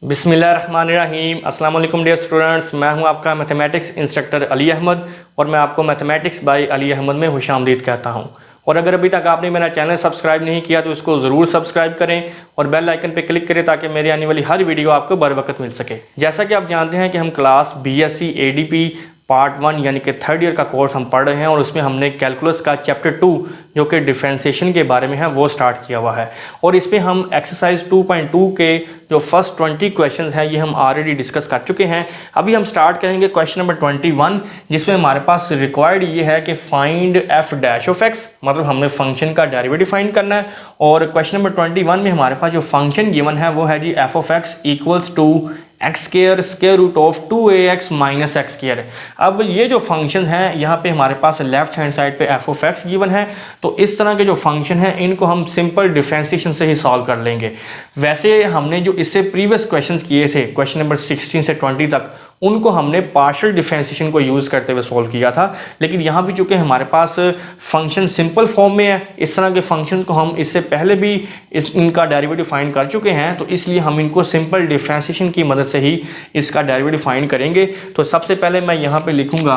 बिस्मिल्लाहिर्रहमानिर्रहीम। अस्सलाम वालेकुम डियर स्टूडेंट्स, मैं हूं आपका मैथमेटिक्स इंस्ट्रक्टर अली अहमद और मैं आपको मैथमेटिक्स बाय अली अहमद में खुशामदीद कहता हूं। और अगर अभी तक आपने मेरा चैनल सब्सक्राइब नहीं किया तो इसको ज़रूर सब्सक्राइब करें और बेल आइकन पर क्लिक करें ताकि मेरी आने वाली हर वीडियो आपको बर वक्त मिल सके। जैसा कि आप जानते हैं कि हम क्लास BSc ADP पार्ट 1 यानी कि थर्ड ईयर का कोर्स हम पढ़ रहे हैं और उसमें हमने कैलकुलस का चैप्टर 2 जो कि डिफरेंशिएशन के बारे में है वो स्टार्ट किया हुआ है। और इसमें हम एक्सरसाइज 2.2 के जो फर्स्ट 20 क्वेश्चंस हैं ये हम ऑलरेडी डिस्कस कर चुके हैं। अभी हम स्टार्ट करेंगे क्वेश्चन नंबर 21 जिसमें हमारे पास रिक्वायर्ड ये है कि find F dash of x, मतलब हमने फंक्शन का डेरिवेटिव फाइंड करना है। और क्वेश्चन नंबर 21 में हमारे पास जो फंक्शन गिवन है वो है जी f of x equals to x square square root of 2ax minus x square. अब ये जो फंक्शन है यहाँ पे हमारे पास लेफ्ट हैंड साइड पे एफ ऑफ एक्स गिवन है, तो इस तरह के जो फंक्शन है इनको हम सिंपल डिफरेंशिएशन से ही सॉल्व कर लेंगे। वैसे हमने जो इससे प्रीवियस क्वेश्चंस किए थे क्वेश्चन नंबर 16 से 20 तक, उनको हमने पार्शियल डिफरेंशिएशन को यूज़ करते हुए सॉल्व किया था। लेकिन यहाँ भी चूँकि हमारे पास फंक्शन सिंपल फॉर्म में है, इस तरह के फंक्शन को हम इससे पहले भी इनका डेरिवेटिव फाइंड कर चुके हैं, तो इसलिए हम इनको सिंपल डिफरेंशिएशन की मदद से ही इसका डेरिवेटिव फाइंड करेंगे। तो सबसे पहले मैं यहाँ पे लिखूँगा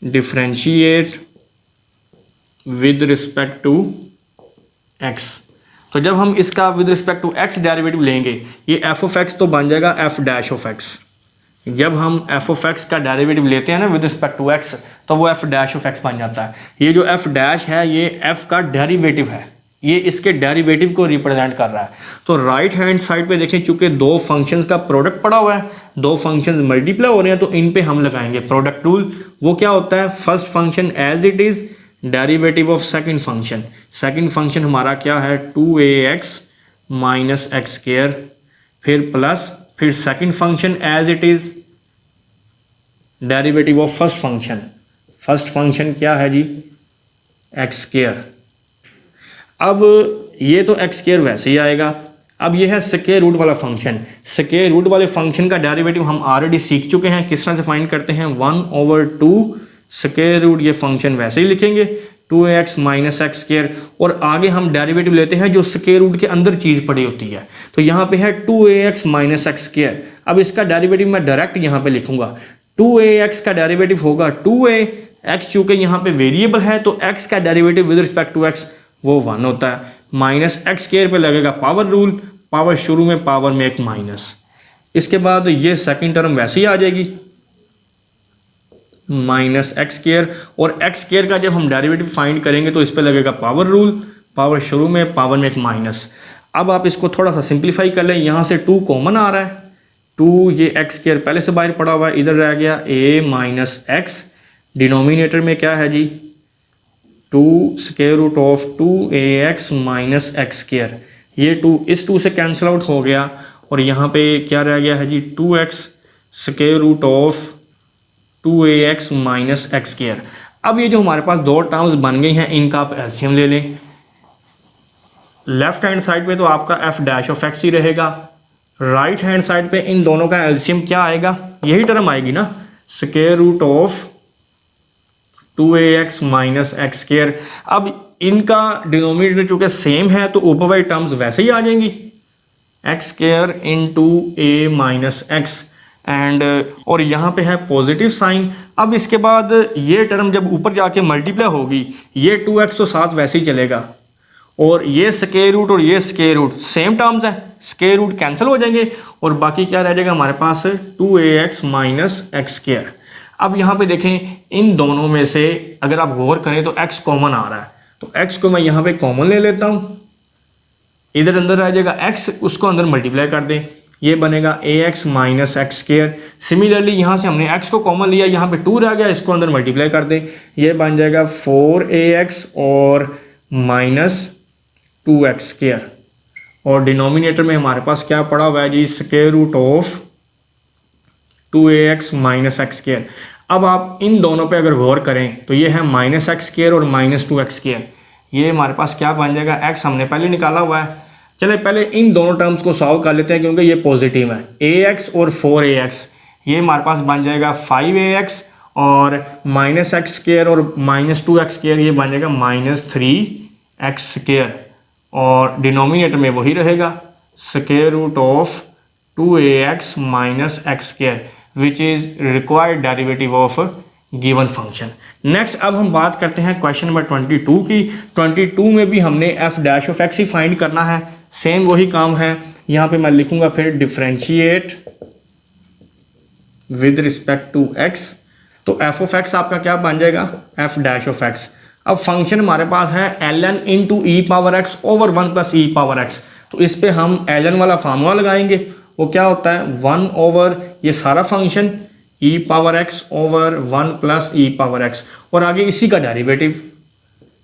differentiate with respect to x. तो जब हम इसका with respect to x derivative लेंगे, ये एफ ऑफ एक्स तो बन जाएगा एफ डैश ऑफ एक्स। जब हम एफ ऑफ एक्स का डेरिवेटिव लेते हैं ना विद रिस्पेक्ट टू एक्स, तो वो एफ डैश ऑफ एक्स बन जाता है। ये जो एफ डैश है ये एफ का डेरिवेटिव है, ये इसके डेरिवेटिव को रिप्रेजेंट कर रहा है। तो राइट हैंड साइड पे देखें, चूंकि दो फंक्शंस का प्रोडक्ट पड़ा हुआ है, दो फंक्शंस मल्टीप्लाई हो रहे हैं, तो इन पे हम लगाएंगे प्रोडक्ट रूल। वो क्या होता है, first function as it is derivative of second function. Second function हमारा क्या है 2ax माइनस एक्स स्क्वायर, फिर प्लस, फिर second function as it is derivative of first function. First function क्या है जी एक्स स्क्वायर। अब ये तो एक्स स्क्वायर वैसे ही आएगा। अब ये है स्क्वायर रूट वाला फंक्शन। स्क्वायर रूट वाले फंक्शन का डेरिवेटिव हम ऑलरेडी सीख चुके हैं, किस तरह से फाइंड करते हैं 1/2 स्क्वायर रूट, ये फंक्शन वैसे ही लिखेंगे 2ax माइनस एक्स स्क्वायर। और आगे हम डेरिवेटिव लेते हैं जो स्क्वायर रूट के अंदर चीज़ पड़ी होती है, तो यहाँ पे है 2ax माइनस एक्स स्क्वायर। अब इसका डेरिवेटिव मैं डायरेक्ट यहाँ पे लिखूंगा, 2ax का डेरिवेटिव होगा 2a, x चूँकि यहाँ पे वेरिएबल है तो x का derivative with respect to x वो 1 होता है, माइनस एक्स स्क्वायर पे लगेगा पावर रूल, पावर शुरू में पावर में एक माइनस। इसके बाद ये सेकंड टर्म वैसे ही आ जाएगी माइनस एक्स स्क्वायर, और एक्स स्क्वायर का जब हम डेरिवेटिव फाइंड करेंगे तो इस पे लगेगा पावर रूल, पावर शुरू में पावर में एक माइनस। अब आप इसको थोड़ा सा सिंप्लीफाई कर लें, यहाँ से 2 कॉमन आ रहा है, 2 ये एक्स स्क्वायर पहले से बाहर पड़ा हुआ है, इधर रह गया a माइनस एक्स। डिनोमिनेटर में क्या है जी 2 square root of 2ax minus x square. ये 2 इस 2 से कैंसिल आउट हो गया और यहाँ पे क्या रह गया है जी 2x square root of 2ax minus x square. अब ये जो हमारे पास दो टर्म्स बन गई हैं इनका आप एलसीएम ले लें। लेफ्ट हैंड साइड पे तो आपका एफ डैश ऑफ एक्स ही रहेगा, राइट हैंड साइड पे इन दोनों का एलसीएम क्या आएगा, यही टर्म आएगी ना square root of 2ax minus x square. अब इनका डिनोमिनेटर चूंकि सेम है तो ऊपर वाली टर्म्स वैसे ही आ जाएंगी, x square into a minus x and, और यहाँ पे है पॉजिटिव साइन। अब इसके बाद ये टर्म जब ऊपर जाके मल्टीप्लाई होगी, ये 2x तो साथ वैसे ही चलेगा, और ये स्क्वायर रूट और ये स्क्वायर रूट सेम टर्म्स हैं, स्क्वायर रूट कैंसिल हो जाएंगे और बाकी क्या रह जाएगा हमारे पास 2ax माइनस एक्स स्क्वायर। अब यहाँ पे देखें इन दोनों में से अगर आप गौर करें तो x कॉमन आ रहा है, तो x को मैं यहाँ पे कॉमन ले लेता हूँ, इधर अंदर रह जाएगा x, उसको अंदर मल्टीप्लाई कर दें, ये बनेगा ax minus x square. Similarly यहाँ से हमने x को कॉमन लिया, यहाँ पे 2 रह गया, इसको अंदर मल्टीप्लाई कर दें, ये बन जाएगा 4ax और माइनस 2x स्क्वायर। और डिनोमिनेटर में हमारे पास क्या पड़ा हुआ है जी square root of 2ax minus x square. अब आप इन दोनों पे अगर गौर करें तो ये है माइनस एक्स स्क्वायर और माइनस 2x स्क्वायर, ये हमारे पास क्या बन जाएगा, x हमने पहले निकाला हुआ है। चले पहले इन दोनों टर्म्स को सॉल्व कर लेते हैं क्योंकि ये पॉजिटिव है, ax और 4ax, ये हमारे पास बन जाएगा 5ax और माइनस एक्स स्क्वायर और माइनस 2x स्क्वायर, ये बन जाएगा माइनस 3x स्क्वायर, और डिनोमिनेटर में वही रहेगा square root of 2ax minus x square which is required derivative of given function. Next अब हम बात करते हैं क्वेश्चन नंबर 22 की। 22 में भी हमने F dash of x he find करना है, सेम वही काम है। यहाँ पे मैं लिखूंगा फिर differentiate with respect to x, तो एफ ऑफ एक्स आपका क्या बन जाएगा, एफ डैश ऑफ एक्स। अब फंक्शन हमारे पास है ln into e power x over 1 plus e power x, तो इस पे हम ln वाला फार्मूला लगाएंगे। वो क्या होता है 1 ओवर ये सारा फंक्शन ई power x over 1 plus e power x, और आगे इसी का derivative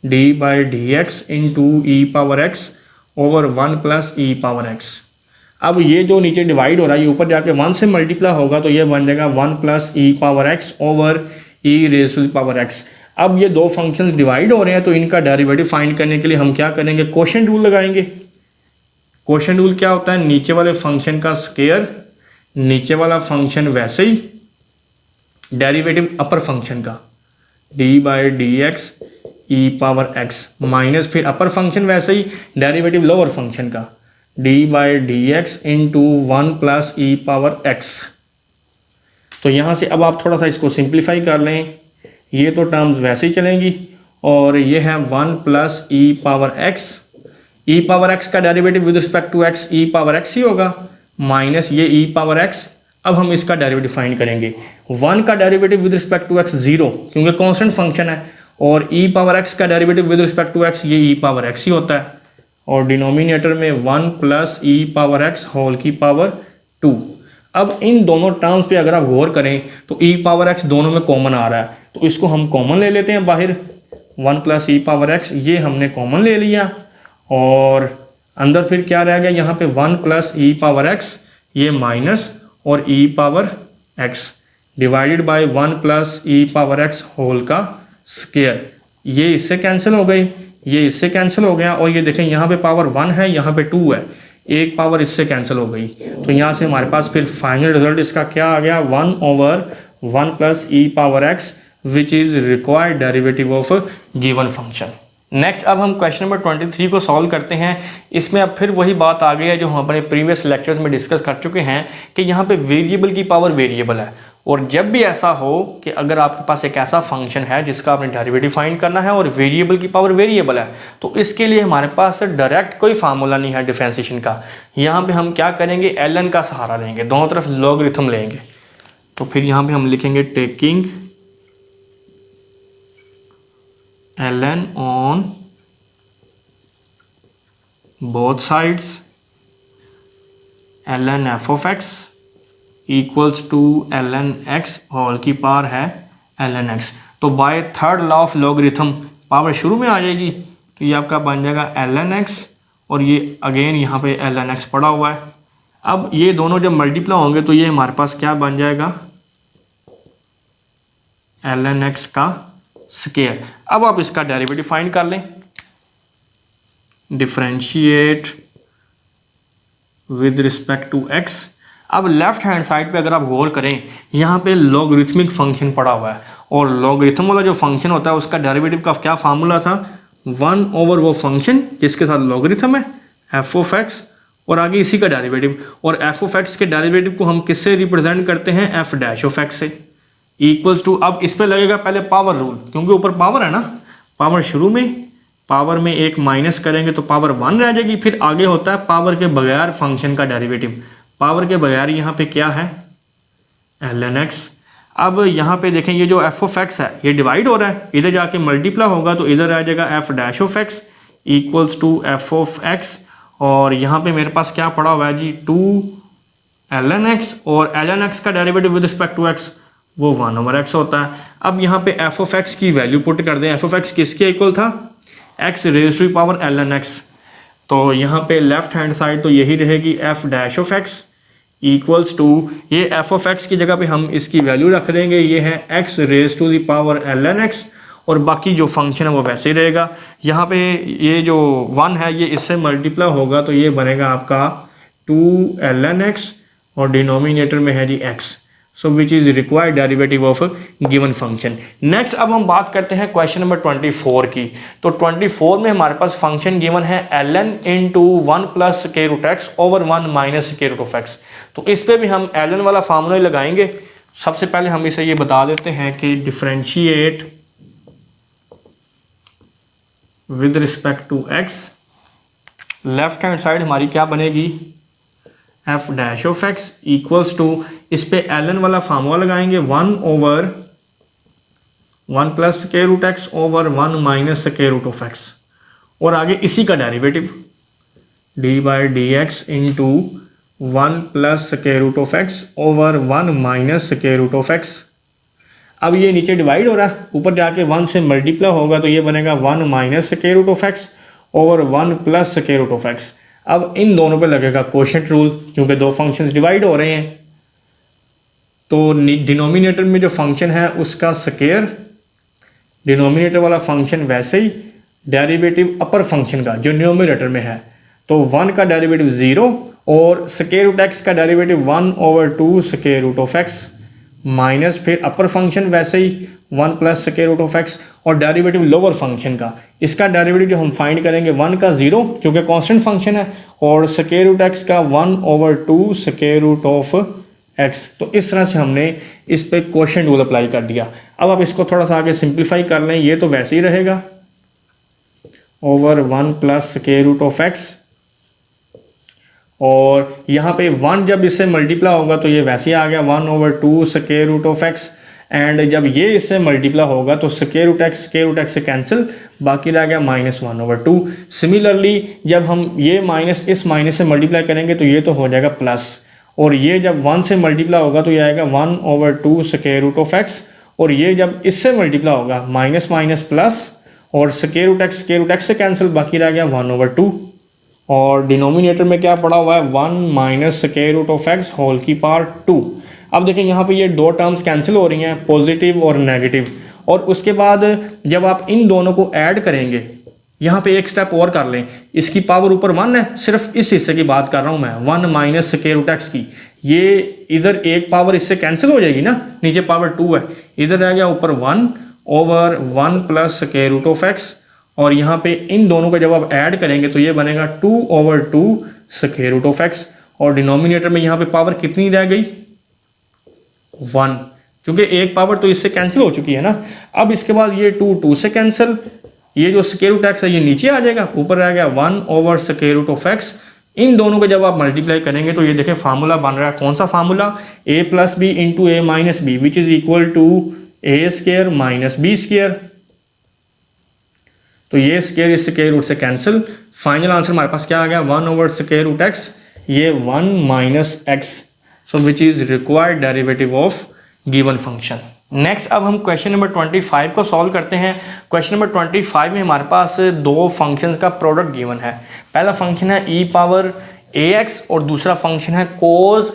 d by d x into e power x over 1 plus e power x. अब ये जो नीचे डिवाइड हो रहा है ये ऊपर जाके 1 से मल्टीप्लाई होगा तो ये बन जाएगा 1 plus e power x over e raise to the power x. अब ये दो फंक्शंस डिवाइड हो रहे हैं तो इनका डेरिवेटिव फाइंड करने के लिए हम क्या करेंगे, क्वोशिएंट रूल लगाएंगे। क्वोशिएंट रूल क्या होता है, नीचे वाले फंक्शन का स्क्वायर, नीचे वाला फंक्शन वैसे ही, डेरिवेटिव अपर फंक्शन का D by d x e power x minus फिर अपर फंक्शन वैसे ही, डेरिवेटिव लोअर फंक्शन का D by d x into 1 plus e power x. तो यहाँ से अब आप थोड़ा सा इसको सिंप्लीफाई कर लें, ये तो टर्म्स वैसे ही चलेंगी, और ये है 1 plus e power x, e power x का derivative with respect to x e power x ही होगा, माइनस ये ई पावर एक्स। अब हम इसका डेरिवेटिव फाइंड करेंगे। 1 का derivative with respect to x 0 क्योंकि कांस्टेंट फंक्शन है, और ई पावर एक्स का derivative with respect to x ये ई पावर एक्स ही होता है, और डिनोमिनेटर में 1 plus e power x whole की पावर 2। अब इन दोनों टर्म्स पे अगर आप गौर करें तो ई पावर एक्स दोनों में कॉमन आ रहा है, तो इसको हम कॉमन ले लेते हैं बाहर। 1 प्लस ई पावर एक्स ये हमने कॉमन ले लिया, और अंदर फिर क्या रह गया, यहाँ पे 1 प्लस ई पावर एक्स ये माइनस और e power x divided by 1 plus e power x whole का स्क्वायर। ये इससे कैंसिल हो गई, ये इससे कैंसिल हो गया, और ये देखें यहाँ पे पावर 1 है, यहाँ पे 2 है, एक पावर इससे कैंसिल हो गई। तो यहाँ से हमारे पास फिर फाइनल रिजल्ट इसका क्या आ गया, 1 over 1 plus e power x which is required derivative of given function. Next अब हम क्वेश्चन नंबर 23 को सॉल्व करते हैं। इसमें अब फिर वही बात आ गई है जो हम अपने प्रीवियस लेक्चर्स में डिस्कस कर चुके हैं कि यहाँ पे वेरिएबल की पावर वेरिएबल है, और जब भी ऐसा हो कि अगर आपके पास एक ऐसा फंक्शन है जिसका आपने डेरिवेटिव फाइंड करना है और वेरिएबल की पावर वेरिएबल है, तो इसके लिए हमारे पास डायरेक्ट कोई फार्मूला नहीं है डिफरेंशिएशन का। यहाँ पे हम क्या करेंगे, ln का सहारा लेंगे, दोनों तरफ लॉगरिथम लेंगे। तो फिर यहाँ पे हम लिखेंगे taking ln on both sides ln f of x equals to ln x whole की पावर है ln x। तो by third law of logarithm power शुरू में आ जाएगी, तो ये आपका बन जाएगा ln x, और ये अगेन यहाँ पे ln x पड़ा हुआ है। अब ये दोनों जब मल्टीप्लाई होंगे तो ये हमारे पास क्या बन जाएगा, ln x का स्क्वायर। अब आप इसका डेरिवेटिव फाइंड कर लें, differentiate with respect to x। अब लेफ्ट हैंड साइड पे अगर आप गौर करें, यहाँ पे लॉगरिथमिक फंक्शन पड़ा हुआ है, और लॉगरिथम वाला जो फंक्शन होता है उसका डेरिवेटिव का क्या फार्मूला था, 1 ओवर वो फंक्शन जिसके साथ लॉगरिथम है एफ ऑफ एक्स, और आगे इसी का डेरिवेटिव, और एफ ऑफ एक्स के डेरिवेटिव को हम किससे रिप्रेजेंट करते हैं, एफ डैश ऑफ एक्स से, इक्वल्स टू। अब इस पर लगेगा पहले पावर रूल, क्योंकि ऊपर पावर है ना, पावर शुरू में, पावर में एक माइनस करेंगे तो पावर 1 रह जाएगी, फिर आगे होता है पावर के बगैर फंक्शन का डेरिवेटिव। पावर के बगैर यहाँ पे क्या है, ln x। अब यहाँ पे देखें ये जो एफ ऑफ एक्स है ये डिवाइड हो रहा है, इधर जाके मल्टीप्लाई होगा तो इधर आ जाएगा f dash of x equals to f of x, और यहाँ पे मेरे पास क्या पड़ा हुआ है जी 2 ln x, और ln x का derivative with respect to x वो 1 ओवर x होता है। अब यहाँ पे एफ ऑफ एक्स की वैल्यू पुट कर दें, एफ ऑफ एक्स किसके इक्वल था, x raise to power ln x। तो यहाँ पे लेफ्ट हैंड साइड तो यही रहेगी f dash of x equals to, ये एफ ऑफ एक्स की जगह पे हम इसकी वैल्यू रख देंगे, ये है x raise to the power ln x, और बाकी जो फंक्शन है वो वैसे ही रहेगा। यहाँ पे ये जो 1 है ये इससे मल्टीप्लाई होगा तो ये बनेगा आपका 2 ln x, और डिनोमिनेटर में है जी x। So which is required derivative of given function. Next अब हम बात करते हैं क्वेश्चन नंबर 24 की। तो 24 में हमारे पास फंक्शन गिवन है ln into 1 plus square root x over 1 minus square root of x. तो इस पर भी हम ln वाला फार्मूला लगाएंगे। सबसे पहले हम इसे ये बता देते हैं कि differentiate with respect to x, left hand side हमारी क्या बनेगी, f dash of x equals to, इस पे ln वाला फार्मूला लगाएंगे 1 over 1 plus square root x over 1 minus square root of x, और आगे इसी का derivative d by d x into 1 plus square root of x over 1 minus square root of x. अब ये नीचे डिवाइड हो रहा है, ऊपर जाके 1 से मल्टीप्लाई होगा तो ये बनेगा 1 minus square root of x over 1 plus square root of x. अब इन दोनों पे लगेगा कोशेंट रूल, क्योंकि दो फंक्शंस डिवाइड हो रहे हैं। तो डिनोमिनेटर में जो फंक्शन है उसका स्क्वायर, डिनोमिनेटर वाला फंक्शन वैसे ही डेरिवेटिव अपर फंक्शन का जो न्यूमरेटर में है, तो 1 का डेरिवेटिव 0 और स्क्वायर रूट एक्स का derivative 1 over 2 square root of x minus फिर अपर फंक्शन वैसे ही 1 plus square root of x, और डेरिवेटिव लोअर फंक्शन का, इसका डेरिवेटिव जो हम फाइंड करेंगे 1 का 0 क्योंकि कांस्टेंट फंक्शन है, और स्क्वायर रूट एक्स का 1 over 2 square root of x. तो इस तरह से हमने इस पे कोशेंट रूल अप्लाई कर दिया। अब आप इसको थोड़ा सा आगे सिंप्लीफाई कर लें, ये तो वैसे ही रहेगा over 1 plus square root of x, और यहाँ पे 1 जब इससे मल्टीप्लाई होगा तो ये वैसे ही आ गया 1 over 2 square root of x, and जब ये इससे मल्टीप्लाई होगा तो स्क्वायर रूट एक्स से कैंसिल, बाकी रह गया माइनस 1 ओवर 2। सिमिलरली जब हम ये माइनस इस माइनस से मल्टीप्लाई करेंगे तो ये तो हो जाएगा प्लस, और ये जब 1 से मल्टीप्लाई होगा तो ये आएगा 1 over 2 square root of x, और ये जब इससे मल्टीप्लाई होगा माइनस माइनस प्लस, और स्क्वायर रूट एक्स से कैंसिल, बाकी रह गया 1 ओवर 2, और डिनोमिनेटर में क्या पड़ा हुआ है 1 minus square root of x whole की पावर 2। अब देखें यहाँ पे ये दो टर्म्स कैंसिल हो रही हैं, पॉजिटिव और नेगेटिव, और उसके बाद जब आप इन दोनों को ऐड करेंगे, यहाँ पे एक स्टेप और कर लें, इसकी पावर ऊपर 1 है, सिर्फ इस हिस्से की बात कर रहा हूँ मैं, 1 माइनस स्क्वायर रूट एक्स की, ये इधर एक पावर इससे कैंसिल हो जाएगी ना, नीचे पावर 2 है, इधर रह गया ऊपर 1 over 1 plus square root of x, और यहाँ पे इन दोनों को जब आप ऐड करेंगे तो ये बनेगा 2 over 2 square root of x, और डिनोमिनेटर में यहाँ पे पावर कितनी रह गई 1, क्योंकि एक पावर तो इससे कैंसिल हो चुकी है ना। अब इसके बाद ये 2 से कैंसिल, ये जो स्क्वायर रूट एक्स है ये नीचे आ जाएगा, ऊपर रह गया 1 over square root of x. इन दोनों को जब आप मल्टीप्लाई करेंगे तो ये देखें फार्मूला बन रहा है, कौन सा formula, a plus b into a minus b which is equal to a square minus b square. तो ये स्क्वायर इस स्क्वायर रूट से कैंसिल, फाइनल आंसर हमारे पास क्या आ गया 1 ओवर स्क्वायर रूट एक्स, ये 1 minus x, so which is required derivative of given function. Next अब हम क्वेश्चन नंबर 25 को सॉल्व करते हैं। क्वेश्चन नंबर 25 में हमारे पास दो फंक्शन का प्रोडक्ट गिवन है। पहला फंक्शन है e पावर ax और दूसरा फंक्शन है cos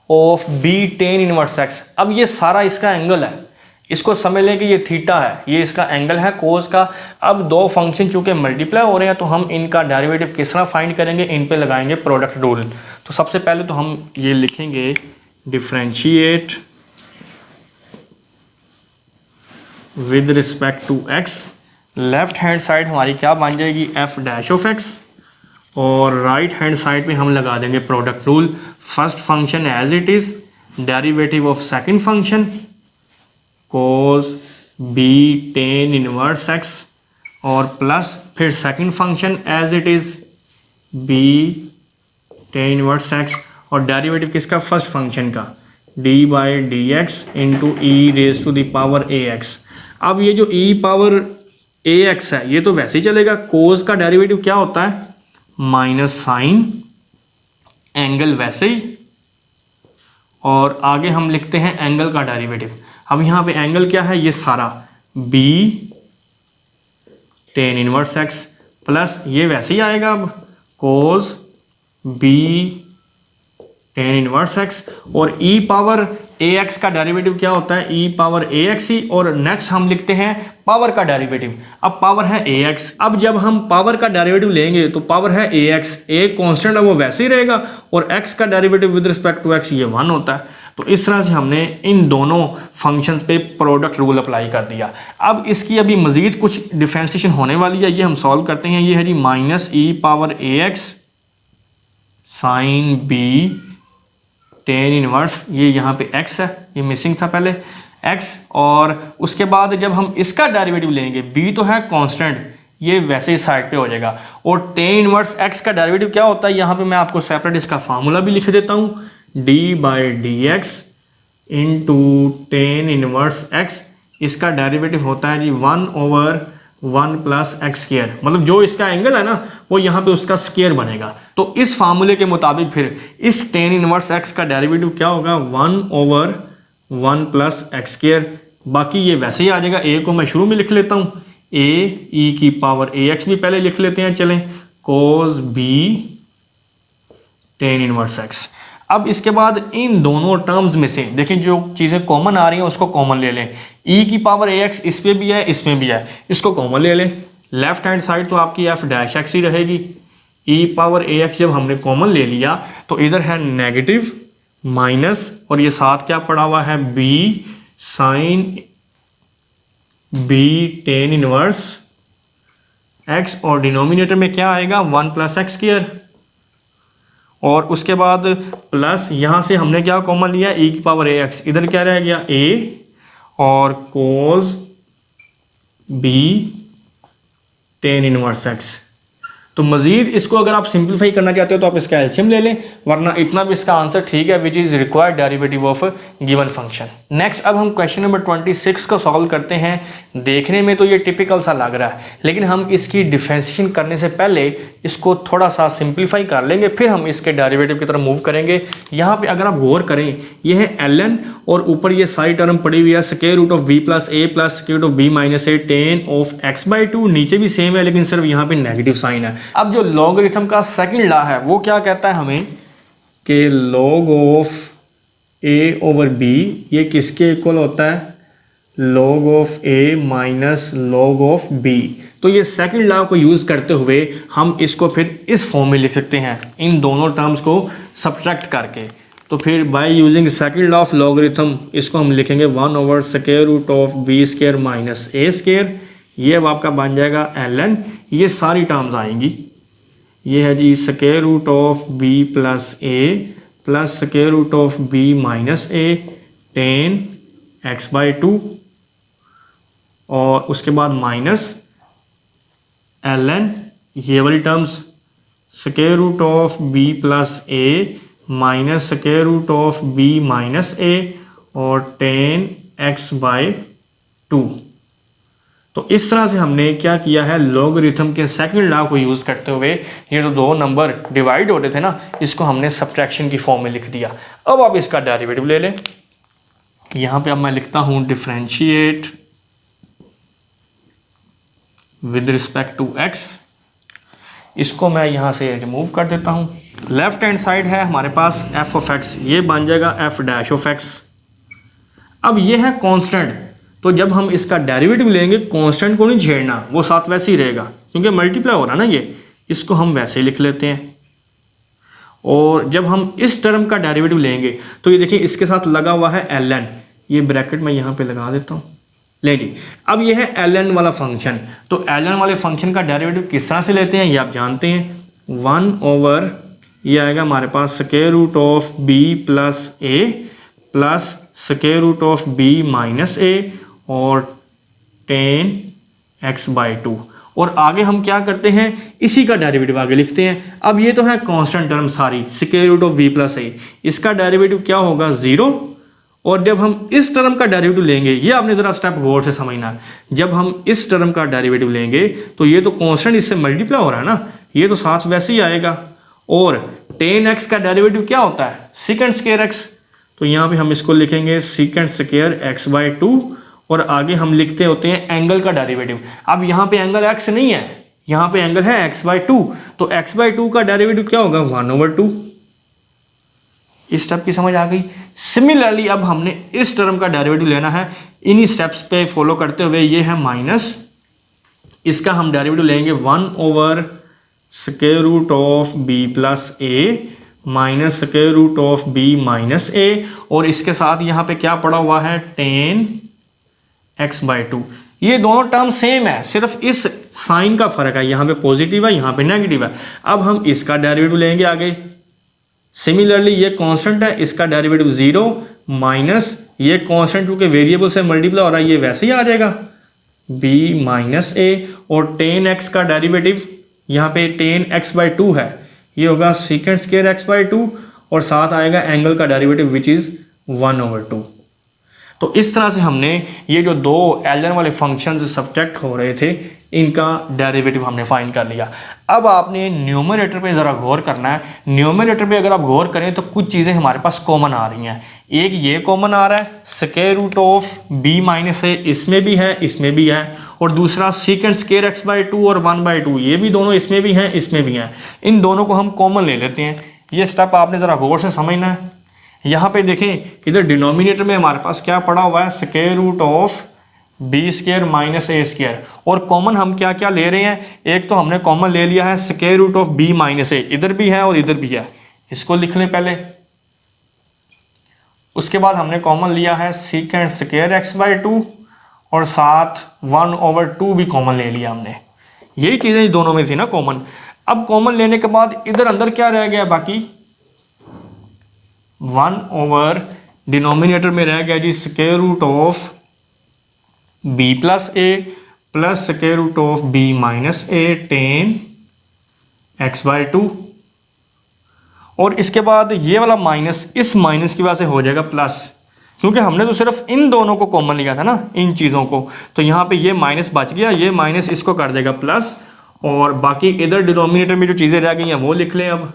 of b tan inverse x। अब ये सारा इसका एंगल है, इसको समझ लें कि ये थीटा है, ये इसका एंगल है कोस का। अब दो फंक्शन चूंकि मल्टीप्लाई हो रहे हैं तो हम इनका डेरिवेटिव किस तरह फाइंड करेंगे, इन पे लगाएंगे प्रोडक्ट रूल। तो सबसे पहले तो हम ये लिखेंगे differentiate with respect to x। Left hand side हमारी क्या बन जाएगी f डैश ऑफ x, और राइट हैंड साइड पे हम लगा देंगे product rule. First function as it is, derivative of second function cos b tan inverse x, और प्लस फिर second function as it is b tan inverse x, और derivative किसका, first function का d by d x into e raise to the power ax। अब ये जो e power ax है ये तो वैसे ही चलेगा, cos का डेरिवेटिव क्या होता है माइनस साइन एंगल वैसे ही, और आगे हम लिखते हैं एंगल का डेरिवेटिव। अब यहाँ पे एंगल क्या है, ये सारा b tan inverse x plus ये वैसे ही आएगा अब cos b tan inverse x, और e पावर ax का डेरिवेटिव क्या होता है e पावर ax ही, और नेक्स्ट हम लिखते हैं पावर का डेरिवेटिव। अब पावर है ax, अब जब हम पावर का डेरिवेटिव लेंगे तो पावर है ax, a कांस्टेंट है वो वैसे ही रहेगा, और x का derivative with respect to x ये 1 होता है। तो इस तरह से हमने इन दोनों फंक्शंस पे प्रोडक्ट रूल अप्लाई कर दिया। अब इसकी अभी मज़ीद कुछ डिफ्रेंशिएशन होने वाली है, ये हम सॉल्व करते हैं। ये है जी minus e power a x sine b tan inverse, ये यहाँ पे x है, ये मिसिंग था पहले x, और उसके बाद जब हम इसका डेरिवेटिव लेंगे, b तो है कांस्टेंट, ये वैसे ही साइड पे हो जाएगा, और टेन इनवर्स x का डेरिवेटिव क्या होता है, यहाँ पे मैं आपको सेपरेट इसका फार्मूला भी लिख देता हूँ, d by d x into ten inverse x, इसका डेरिवेटिव होता है जी 1/1 प्लस एक्स स्क्वायर, मतलब जो इसका एंगल है ना वो यहाँ पे उसका स्क्वायर बनेगा। तो इस फार्मूले के मुताबिक फिर इस टेन इनवर्स x का डेरिवेटिव क्या होगा, 1/1 प्लस एक्स स्क्वायर। बाकी ये वैसे ही आ जाएगा। a को मैं शुरू में लिख लेता हूँ, a e की पावर ax भी पहले लिख लेते हैं, चलें, cos b tan inverse x। अब इसके बाद इन दोनों टर्म्स में से देखिए जो चीज़ें कॉमन आ रही हैं उसको कॉमन ले लें। e की पावर ax इस पे भी है, इसमें भी है, इसको कॉमन ले लें। लेफ्ट हैंड साइड तो आपकी f डैश x ही रहेगी। e पावर ax जब हमने कॉमन ले लिया तो इधर है नेगेटिव माइनस, और ये साथ क्या पड़ा हुआ है, b sine b tan inverse x, और डिनोमिनेटर में क्या आएगा, 1 प्लस एक्स स्क्वायर, और उसके बाद प्लस यहाँ से हमने क्या कॉमन लिया, e की पावर ax, इधर क्या रह गया a, और cos b tan inverse x। तो मज़ीद इसको अगर आप सिंप्लीफाई करना चाहते हो तो आप इसका एलसीएम ले लें, वरना इतना भी इसका आंसर ठीक है, विच is required derivative of given function. Next अब हम क्वेश्चन नंबर 26 को सॉल्व करते हैं। देखने में तो ये टिपिकल सा लग रहा है, लेकिन हम इसकी डिफरेंशिएशन करने से पहले इसको थोड़ा सा सिंप्लीफाई कर लेंगे, फिर हम इसके डेरिवेटिव की तरफ मूव करेंगे। यहाँ पे अगर आप गौर करें, ये है ln, और ऊपर ये सारी टर्म पड़ी हुई है square root of b plus a plus square root of b minus a tan of x/2, नीचे भी सेम है लेकिन सिर्फ यहाँ पे नेगेटिव साइन है। अब जो लॉगरिथम का सेकंड लॉ है वो क्या कहता है हमें कि log of a over b ये किसके इक्वल होता है, log of a minus log of b। तो ये सेकंड लॉ को यूज़ करते हुए हम इसको फिर इस फॉर्म में लिख सकते हैं, इन दोनों टर्म्स को सब्ट्रैक्ट करके। तो फिर by using second law of logarithm इसको हम लिखेंगे 1 over square root of b square minus a square. ये अब आपका बन जाएगा ln, ये सारी टर्म्स आएंगी, ये है जी square root of b plus a plus square root of b minus a tan x/2, और उसके बाद माइनस ln ये वाली terms square root of b plus a minus square root of b minus a और tan x/2। तो इस तरह से हमने क्या किया है, लॉगरिथम के सेकंड लॉ को यूज़ करते हुए ये जो दो नंबर डिवाइड होते थे ना, इसको हमने सब्ट्रैक्शन की फॉर्म में लिख दिया। अब आप इसका डेरिवेटिव ले लें। यहाँ पे अब मैं लिखता हूँ differentiate with respect to x, इसको मैं यहाँ से रिमूव कर देता हूँ। लेफ्ट हैंड साइड है हमारे पास f ऑफ x, ये बन जाएगा f डैश ऑफ x। अब ये है कांस्टेंट, तो जब हम इसका डेरिवेटिव लेंगे कांस्टेंट को नहीं छेड़ना, वो साथ वैसे ही रहेगा क्योंकि मल्टीप्लाई हो रहा है ना ये, इसको हम वैसे ही लिख लेते हैं। और जब हम इस टर्म का डेरिवेटिव लेंगे तो ये देखिए इसके साथ लगा हुआ है ln, ये ब्रैकेट में यहाँ पे लगा देता हूँ। ले जी, अब ये है ln वाला फंक्शन, तो ln वाले फंक्शन का डेरिवेटिव किस तरह से लेते हैं ये आप जानते हैं। 1 ओवर ये आएगा हमारे पास square root of b plus a plus square root of b minus a और टेन x/2, और आगे हम क्या करते हैं, इसी का डेरिवेटिव आगे लिखते हैं। अब ये तो है कांस्टेंट टर्म सारी, square root of b plus a, इसका डेरिवेटिव क्या होगा 0, और जब हम इस टर्म का डेरिवेटिव लेंगे, ये आपने ज़रा स्टेप गौर से समझना है, जब हम इस टर्म का डेरिवेटिव लेंगे तो ये तो कांस्टेंट इससे मल्टीप्लाई हो रहा है ना, ये तो साथ वैसे ही आएगा। और टेन x का डेरिवेटिव क्या होता है, सेकंड स्क्वायर x, तो यहाँ पे हम इसको लिखेंगे सेकंड स्क्वायर x/2, और आगे हम लिखते होते हैं एंगल का डेरिवेटिव। अब यहाँ पे एंगल x नहीं है, यहाँ पे एंगल है x/2, तो x/2 का डेरिवेटिव क्या होगा 1/2। इस स्टेप की समझ आ गई। सिमिलरली अब हमने इस टर्म का डेरिवेटिव लेना है, इन्हीं स्टेप्स पे फॉलो करते हुए, ये है माइनस, इसका हम डेरिवेटिव लेंगे 1 over square root of b plus a minus square root of b minus a, और इसके साथ यहाँ पे क्या पड़ा हुआ है, टेन एक्स बाई टू। ये दोनों टर्म सेम है, सिर्फ इस साइन का फर्क है, यहाँ पे पॉजिटिव है यहाँ पे नेगेटिव है। अब हम इसका डेरिवेटिव लेंगे आगे। सिमिलरली ये कांस्टेंट है, इसका डेरिवेटिव 0 माइनस ये कांस्टेंट क्योंकि वेरिएबल से मल्टीप्लाई हो रहा है ये वैसे ही आ जाएगा b माइनस ए, और टेन एक्स का डेरिवेटिव यहाँ पे टेन एक्स बाई टू है, ये होगा सीकेंड स्क्वायर एक्स बाई टू, और साथ आएगा एंगल का डेरिवेटिव विच इज़ 1/2। तो इस तरह से हमने ये जो दो एलएन वाले फंक्शन सब्ट्रैक्ट हो रहे थे इनका डेरिवेटिव हमने फाइंड कर लिया। अब आपने न्यूमरेटर पे ज़रा गौर करना है। न्यूमरेटर पे अगर आप गौर करें तो कुछ चीज़ें हमारे पास कॉमन आ रही हैं। एक ये कॉमन आ रहा है square root of b minus a, इसमें भी है इसमें भी है, और दूसरा second square x by two और 1/2 ये भी दोनों इसमें भी हैं इसमें भी हैं। इन दोनों को हम कॉमन ले लेते हैं। ये स्टेप आपने ज़रा गौर से समझना है। यहाँ पे देखें इधर डिनोमिनेटर में हमारे पास क्या पड़ा हुआ है, square root of b square minus a square, और कॉमन हम क्या क्या ले रहे हैं, एक तो हमने कॉमन ले लिया है square root of b minus a, इधर भी है और इधर भी है, इसको लिख लें पहले। उसके बाद हमने कॉमन लिया है सीकेंड स्क्वायर एक्स बाई टू, और साथ 1/2 भी कॉमन ले लिया हमने। यही चीज़ें दोनों में थी ना कॉमन। अब कॉमन लेने के बाद इधर अंदर क्या रह गया, बाकी 1 डिनोमिनेटर में रह गया जी square root of b plus a plus square root of b minus a tan x by two, और इसके बाद ये वाला माइनस इस माइनस की वजह से हो जाएगा प्लस, क्योंकि हमने तो सिर्फ इन दोनों को कॉमन लिया था ना, इन चीज़ों को, तो यहाँ पे ये माइनस बच गया, ये माइनस इसको कर देगा प्लस, और बाकी इधर डिनोमिनेटर में जो चीज़ें रह गई हैं वो लिख लें। अब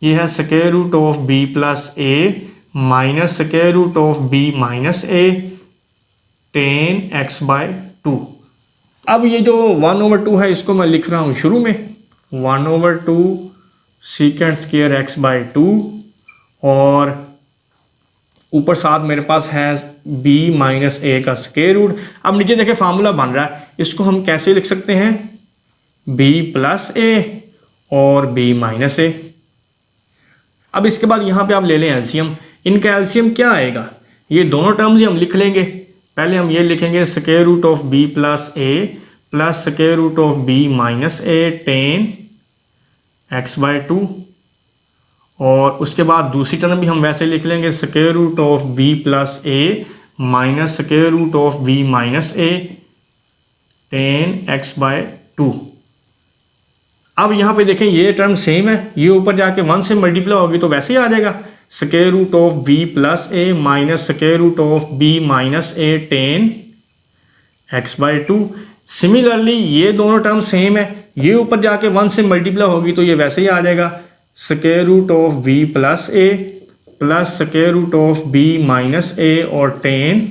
ये है square root of b plus a minus square root of b minus a tan x by two. अब ये जो 1/2 है इसको मैं लिख रहा हूँ शुरू में 1/2 second square x by two, और ऊपर साथ मेरे पास है b माइनस ए का स्क्वायर रूट। अब नीचे देखें फार्मूला बन रहा है, इसको हम कैसे लिख सकते हैं, b प्लस ए और b माइनस ए। अब इसके बाद यहाँ पे आप ले लें एलसीएम। इनका एलसीएम क्या आएगा, ये दोनों टर्म्स ही हम लिख लेंगे। पहले हम ये लिखेंगे square root of b plus a plus square root of b minus a tan x by two, और उसके बाद दूसरी टर्म भी हम वैसे लिख लेंगे square root of b plus a minus square root of b minus a tan x by two. अब यहाँ पे देखें ये टर्म सेम है, ये ऊपर जाके 1 से मल्टीप्लाई होगी तो वैसे ही आ जाएगा square root of b plus a minus square root of b minus a tan x by two. Similarly ये दोनों टर्म सेम है, ये ऊपर जाके 1 से मल्टीप्लाई होगी तो ये वैसे ही आ जाएगा square root of b plus a plus square root of b minus a और टेन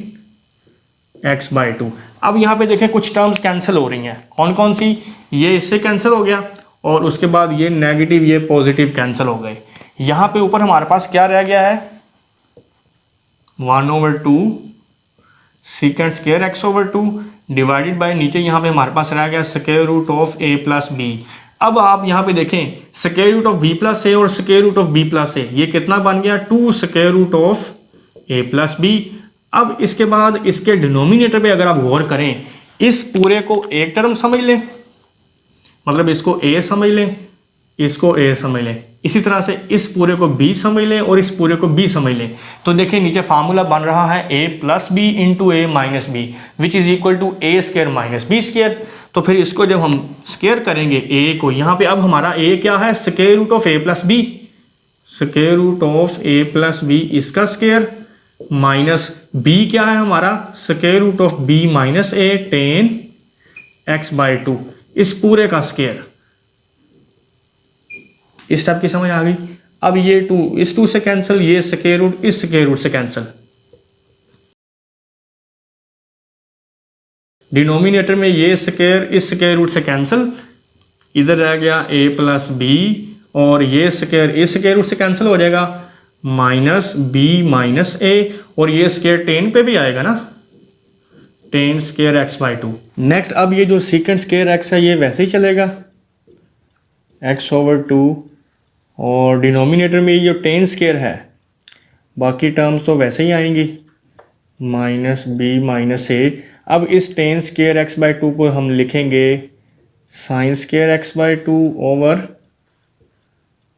एक्स बाई टू। अब यहाँ पे देखें कुछ टर्म्स कैंसिल हो रही हैं, कौन कौन सी, ये इससे कैंसिल हो गया, और उसके बाद ये नेगेटिव ये पॉजिटिव कैंसिल हो गए। यहाँ पे ऊपर हमारे पास क्या रह गया है 1/2 second square x over two divided by नीचे यहाँ पे हमारे पास रह गया square root of a plus b. अब आप यहाँ पे देखें square root of b plus a और square root of b plus a, ये कितना बन गया 2 square root of a plus b. अब इसके बाद इसके डिनोमिनेटर पे अगर आप गौर करें, इस पूरे को एक टर्म समझ लें, मतलब इसको a समझ लें, इसको a समझ लें, इसी तरह से इस पूरे को b समझ लें और इस पूरे को b समझ लें, तो देखिए नीचे फार्मूला बन रहा है a plus b into a minus b which is equal to a square minus b square. तो फिर इसको जब हम स्क्वायर करेंगे a को, यहाँ पे अब हमारा a क्या है square root of a plus b, square root of a plus b इसका स्क्वायर माइनस b क्या है हमारा square root of b minus a tan x by two, इस पूरे का स्क्वायर। इस टाइप की समझ आ गई। अब ये 2 इस 2 से कैंसिल, ये स्क्वायर रूट इस स्क्वायर रूट से कैंसिल, डिनोमिनेटर में ये स्क्वायर इस स्क्वायर रूट से कैंसिल, इधर रह गया a प्लस बी, और ये स्क्वायर इस स्क्वायर रूट से कैंसिल हो जाएगा माइनस b माइनस a, और ये स्क्वायर 10 पे भी आएगा ना, 10 square x by to. Next अब ये जो सीकेंड स्क्वायर एक्स है ये वैसे ही चलेगा x ओवर 2 और डिनोमिनेटर में ये जो टेन स्क्वायर है, बाकी टर्म्स तो वैसे ही आएंगी, माइनस बी माइनस ए। अब इस ten square x by to को हम लिखेंगे sign square x by to over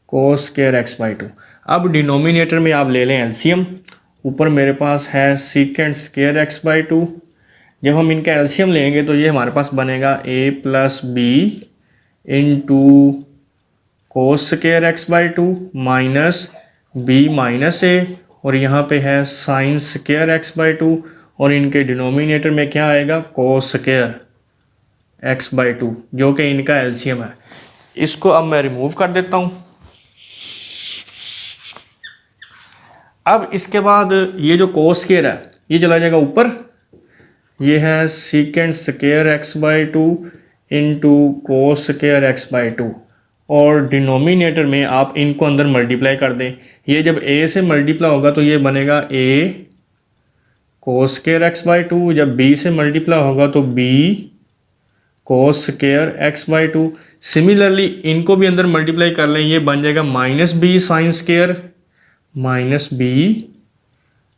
cos square x by two. अब डिनोमिनेटर में आप ले लें एलसीएम, ऊपर मेरे पास है सीकेंड स्क्वायर एक्स बाई टू। जब हम इनका एलसीएम लेंगे तो ये हमारे पास बनेगा a plus b into cos square x by two minus b minus a, और यहाँ पे है sine square x by two, और इनके डिनोमिनेटर में क्या आएगा, cos square x by two, जो कि इनका एलसीएम है। इसको अब मैं रिमूव कर देता हूँ। अब इसके बाद ये जो कोस स्क्वायर है ये चला जाएगा ऊपर, ये है सीकेंड square x by two into cos square x by two, और डिनोमिनेटर में आप इनको अंदर मल्टीप्लाई कर दें। ये जब a से मल्टीप्लाई होगा तो ये बनेगा a cos square x by two, जब b से मल्टीप्लाई होगा तो b cos square x by two. Similarly इनको भी अंदर मल्टीप्लाई कर लें, ये बन जाएगा minus b sine square minus b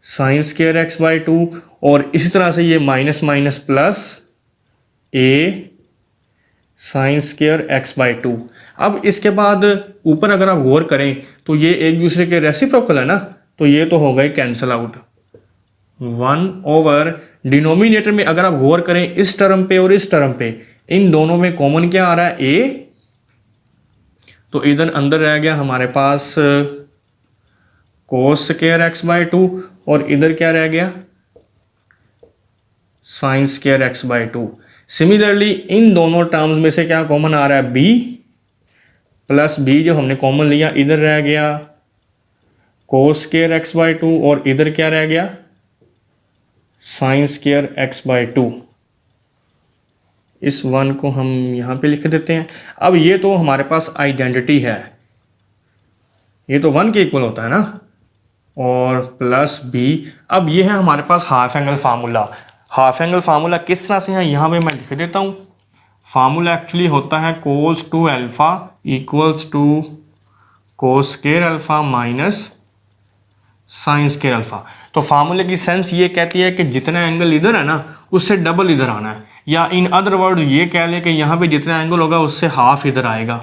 sine square x by two, और इसी तरह से ये minus minus plus a sine square x by two. अब इसके बाद ऊपर अगर आप गौर करें तो ये एक दूसरे के रेसिप्रोकल है ना, तो ये तो हो गए कैंसिल आउट। 1 ओवर डिनोमिनेटर में अगर आप गौर करें इस टर्म पे और इस टर्म पे, इन दोनों में कॉमन क्या आ रहा है, a, तो इधर अंदर रह गया हमारे पास cos square x by two, और इधर क्या रह गया, sine square x by two. Similarly इन दोनों टर्म्स में से क्या कॉमन आ रहा है, b प्लस बी जो हमने कॉमन लिया, इधर रह गया कोस स्क्वायर एक्स बाई टू, और इधर क्या रह गया, sine square x by two. इस 1 को हम यहाँ पे लिख देते हैं। अब ये तो हमारे पास आइडेंटिटी है, ये तो 1 के इक्वल होता है ना, और प्लस बी। अब ये है हमारे पास half angle formula. Half angle formula किस तरह से है, यहाँ पे मैं लिख देता हूँ। फार्मूला एक्चुअली होता है cos two alpha equals to cos square alpha minus sine square alpha. तो फार्मूले की सेंस ये कहती है कि जितना एंगल इधर है ना उससे डबल इधर आना है, या इन अदर वर्ड ये कह लें कि यहाँ पे जितना एंगल होगा उससे हाफ इधर आएगा।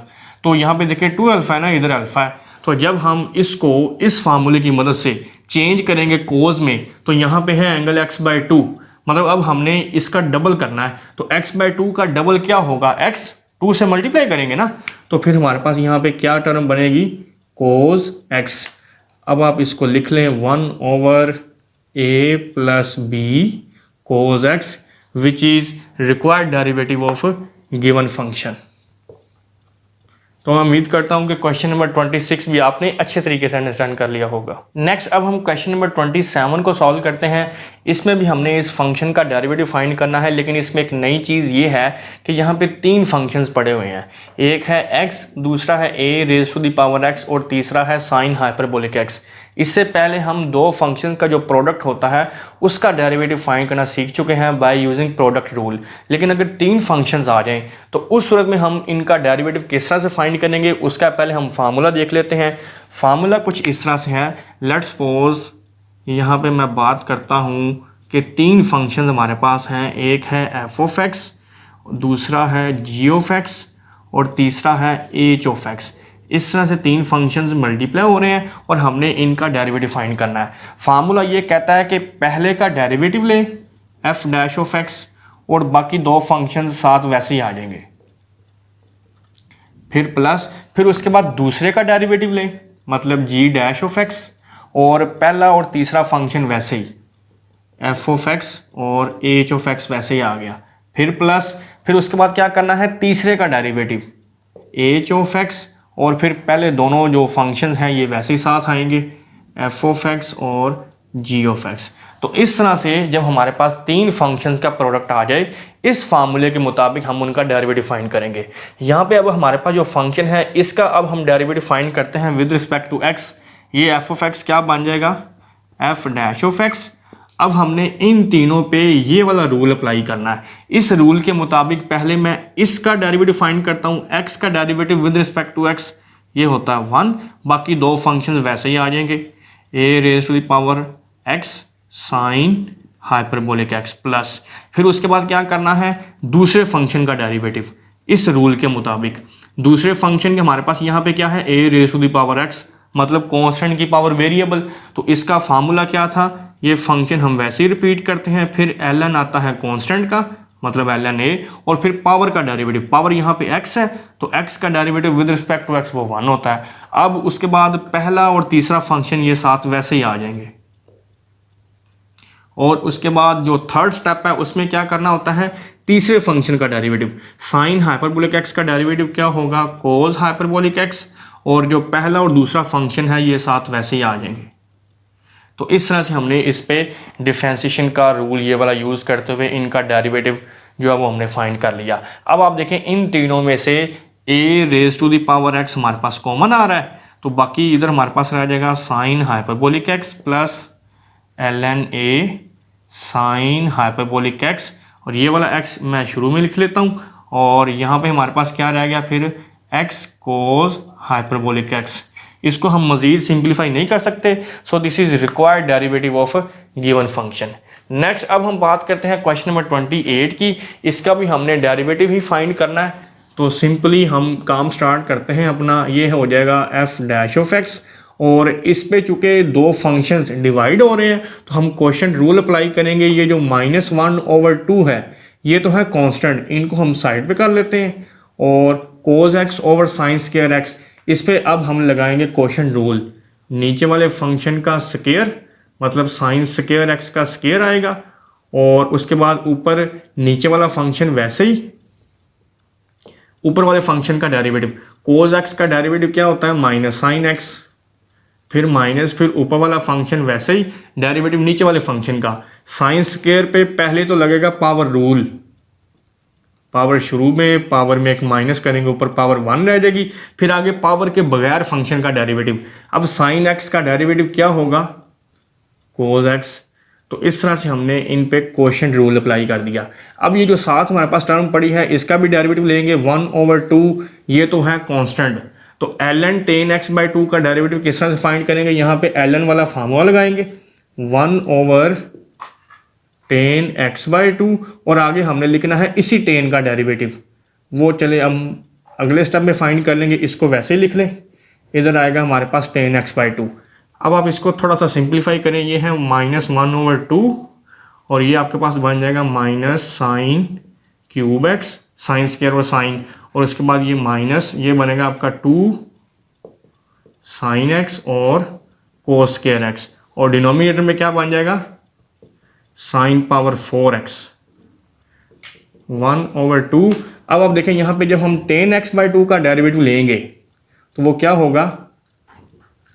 तो यहाँ पे देखिए 2 अल्फा है ना, इधर अल्फा है, तो जब हम इसको इस फार्मूले की मदद से चेंज करेंगे कोस में, तो यहाँ पे है एंगल x बाई टू, मतलब अब हमने इसका डबल करना है। तो x बाई टू का डबल क्या होगा, x 2 से मल्टीप्लाई करेंगे ना, तो फिर हमारे पास यहाँ पे क्या टर्म बनेगी, कोस x। अब आप इसको लिख लें 1 over a plus b cos x, which is required derivative of given function. तो मैं उम्मीद करता हूं कि क्वेश्चन नंबर 26 भी आपने अच्छे तरीके से अंडरस्टैंड कर लिया होगा। नेक्स्ट अब हम क्वेश्चन नंबर 27 को सॉल्व करते हैं। इसमें भी हमने इस फंक्शन का डेरिवेटिव फाइंड करना है, लेकिन इसमें एक नई चीज़ ये है कि यहाँ पे 3 फंक्शंस पड़े हुए हैं। एक है x, दूसरा है a raise to the power x, और तीसरा है साइन हाइपरबोलिक x। इससे पहले हम 2 फंक्शन का जो प्रोडक्ट होता है उसका डेरिवेटिव फाइंड करना सीख चुके हैं बाय यूजिंग प्रोडक्ट रूल। लेकिन अगर 3 फंक्शंस आ जाएं तो उस सूरत में हम इनका डेरिवेटिव किस तरह से फाइंड करेंगे, उसका पहले हम फार्मूला देख लेते हैं। फार्मूला कुछ इस तरह से है। लेट्स सपोज यहाँ पे मैं बात करता हूँ कि 3 फंक्शंस हमारे पास हैं। एक है एफ ऑफ एक्स, दूसरा है जी ऑफ एक्स, और तीसरा है एच ऑफ एक्स। इस तरह से 3 फंक्शंस मल्टीप्लाई हो रहे हैं और हमने इनका डेरिवेटिव फाइंड करना है। फार्मूला ये कहता है कि पहले का डेरिवेटिव ले एफ डैश ऑफ एक्स, और बाकी 2 फंक्शंस साथ वैसे ही आ जाएंगे, फिर प्लस, फिर उसके बाद दूसरे का डेरिवेटिव ले, मतलब जी डैश ऑफ एक्स, और पहला और तीसरा फंक्शन वैसे ही एफ ऑफ एक्स और एच ऑफ एक्स वैसे ही आ गया, फिर प्लस, फिर उसके बाद क्या करना है, तीसरे का डेरिवेटिव एच ऑफ एक्स, और फिर पहले दोनों जो फंक्शंस हैं ये वैसे ही साथ आएंगे, एफ ऑफ एक्स और जी ऑफ एक्स। तो इस तरह से जब हमारे पास 3 फंक्शंस का प्रोडक्ट आ जाए, इस फार्मूले के मुताबिक हम उनका डेरिवेटिव फाइंड करेंगे। यहाँ पे अब हमारे पास जो फंक्शन है इसका अब हम डेरिवेटिव फाइंड करते हैं विद रिस्पेक्ट टू एक्स। ये एफ ऑफ एक्स क्या बन जाएगा, एफ डैश ऑफ एक्स। अब हमने इन तीनों पे ये वाला रूल अप्लाई करना है। इस रूल के मुताबिक पहले मैं इसका डेरिवेटिव फाइंड करता हूँ, एक्स का derivative with respect to x, ये होता है 1, बाकी दो फंक्शंस वैसे ही आ जाएंगे, a raise to the power x sine hyperbolic x plus, फिर उसके बाद क्या करना है, दूसरे फंक्शन का डेरिवेटिव इस रूल के मुताबिक। दूसरे फंक्शन के हमारे पास यहाँ पे क्या है, a raise to the power x, मतलब कांस्टेंट की पावर वेरिएबल, तो इसका फार्मूला क्या था, ये फंक्शन हम वैसे ही रिपीट करते हैं, फिर ln आता है कांस्टेंट का, मतलब ln a, और फिर पावर का डेरिवेटिव, पावर यहाँ पे x है तो x का derivative with respect to x वो 1 होता है। अब उसके बाद पहला और तीसरा फंक्शन ये साथ वैसे ही आ जाएंगे, और उसके बाद जो थर्ड स्टेप है उसमें क्या करना होता है, तीसरे फंक्शन का डेरिवेटिव, साइन हाइपरबोलिक एक्स का डेरिवेटिव क्या होगा, कोस हाइपरबोलिक एक्स, और जो पहला और दूसरा फंक्शन है ये साथ वैसे ही आ जाएंगे। तो इस तरह से हमने इस पे डिफरेंशिएशन का रूल ये वाला यूज़ करते हुए इनका डेरिवेटिव जो है वो हमने फाइंड कर लिया। अब आप देखें इन तीनों में से a raise to the power x हमारे पास कॉमन आ रहा है, तो बाकी इधर हमारे पास रह जाएगा sign hyperbolic x plus ln a sign hyperbolic x, और ये वाला x मैं शुरू में लिख लेता हूँ, और यहाँ पे हमारे पास क्या रह गया फिर x कोस हाइपरबोलिक x। इसको हम मज़ीद सिंप्लीफाई नहीं कर सकते, so this is required derivative of given function. Next अब हम बात करते हैं क्वेश्चन नंबर 28 की, इसका भी हमने डेरिवेटिव ही फाइंड करना है। तो सिंपली हम काम स्टार्ट करते हैं अपना, ये हो जाएगा f डैश ऑफ x, और इस पे चूँकि दो फंक्शंस डिवाइड हो रहे हैं तो हम क्वोशंट रूल अप्लाई करेंगे। ये जो -1/2 है ये तो है कांस्टेंट, इनको हम साइड पे कर लेते हैं, और cos x over sign square x, इस पे अब हम लगाएंगे क्वोशंट रूल, नीचे वाले फंक्शन का स्क्वायर मतलब साइन स्क्वायर एक्स का स्क्वायर आएगा, और उसके बाद ऊपर नीचे वाला फंक्शन वैसे ही, ऊपर वाले फंक्शन का डेरिवेटिव, कोस एक्स का डेरिवेटिव क्या होता है माइनस साइन एक्स, फिर माइनस, फिर ऊपर वाला फंक्शन वैसे ही डेरिवेटिव नीचे वाले फंक्शन का, साइन स्क्वायर पे पहले तो लगेगा पावर रूल, पावर शुरू में पावर में एक माइनस करेंगे, ऊपर पावर 1 रह जाएगी, फिर आगे पावर के बगैर फंक्शन का डेरिवेटिव। अब साइन एक्स का डेरिवेटिव क्या होगा, कोस एक्स। तो इस तरह से हमने इन पे क्वोशंट रूल अप्लाई कर दिया। अब ये जो साथ हमारे पास टर्म पड़ी है इसका भी डेरिवेटिव लेंगे 1/2, ये तो है कांस्टेंट, तो ln tan x/2 का डेरिवेटिव किस तरह से फाइंड करेंगे, यहाँ पे ln वाला फार्मूला लगाएंगे 1/tan x/2, और आगे हमने लिखना है इसी tan का डेरिवेटिव, वो चले हम अगले स्टेप में फाइंड कर लेंगे, इसको वैसे ही लिख लें, इधर आएगा हमारे पास tan x/2। अब आप इसको थोड़ा सा सिंप्लीफाई करें, ये है -1/2, और ये आपके पास बन जाएगा minus sine cube x, sine square और साइन, और उसके बाद ये माइनस, ये बनेगा आपका 2 साइन एक्स और कोस स्क्वायर एक्स, और डिनोमिनेटर में क्या बन जाएगा साइन पावर 4x 1/2। अब आप देखें यहाँ पे जब हम tan x/2 का डेरिवेटिव लेंगे तो वो क्या होगा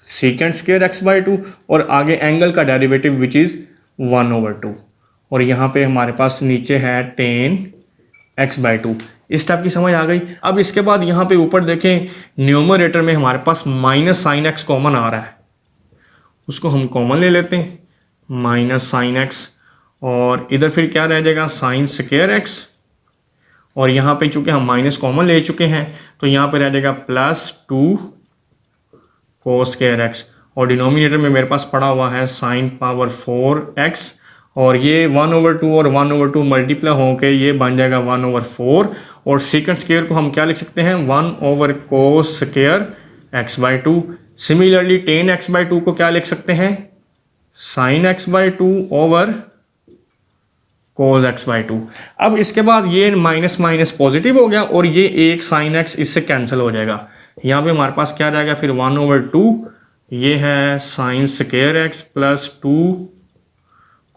सेकेंड स्क्वायर x/2, और आगे एंगल का डेरिवेटिव विच इज़ 1/2, और यहाँ पे हमारे पास नीचे है tan x/2। इस टाइप की समझ आ गई। अब इसके बाद यहाँ पे ऊपर देखें न्यूमरेटर में हमारे पास माइनस साइन एक्स कॉमन आ रहा है, उसको हम कॉमन ले लेते हैं माइनस साइन एक्स, और इधर फिर क्या रह जाएगा साइन स्क्वायर एक्स, और यहाँ पे चूँकि हम माइनस कॉमन ले चुके हैं तो यहाँ पे रह जाएगा +2 कोस स्क्वायर एक्स, और डिनोमिनेटर में मेरे पास पड़ा हुआ है साइन पावर 4x, और ये 1/2 और 1/2 मल्टीप्लाई होकर ये बन जाएगा 1/4, और सेकंड स्क्वायर को हम क्या लिख सकते हैं 1/cos square x/2। Similarly tan x/2 को क्या लिख सकते हैं sin x/2 over cos x/2। अब इसके बाद ये माइनस माइनस पॉजिटिव हो गया, और ये एक sin x इससे कैंसिल हो जाएगा, यहाँ पे हमारे पास क्या रहेगा फिर 1/2, ये है साइन स्क्वायर x प्लस 2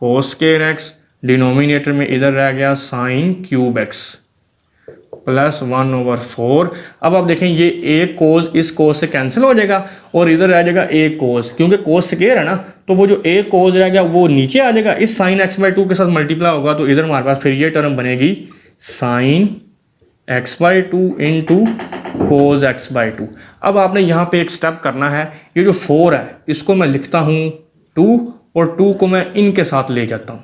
कोस स्क्वायर एक्स, डिनोमिनेटर में इधर रह गया साइन क्यूब एक्स प्लस 1/4। अब आप देखें ये एक कोस इस कोस से कैंसिल हो जाएगा, और इधर रह जाएगा एक कोस, क्योंकि कोस स्क्वायर है ना, तो वो जो एक कोस रह गया वो नीचे आ जाएगा, इस साइन x/2 के साथ मल्टीप्लाई होगा, तो इधर हमारे पास फिर ये टर्म बनेगी sign x/2 into cos x/2। अब आपने यहाँ पे एक स्टेप करना है, ये जो 4 है इसको मैं लिखता हूँ 2, और 2 को मैं इनके साथ ले जाता हूँ,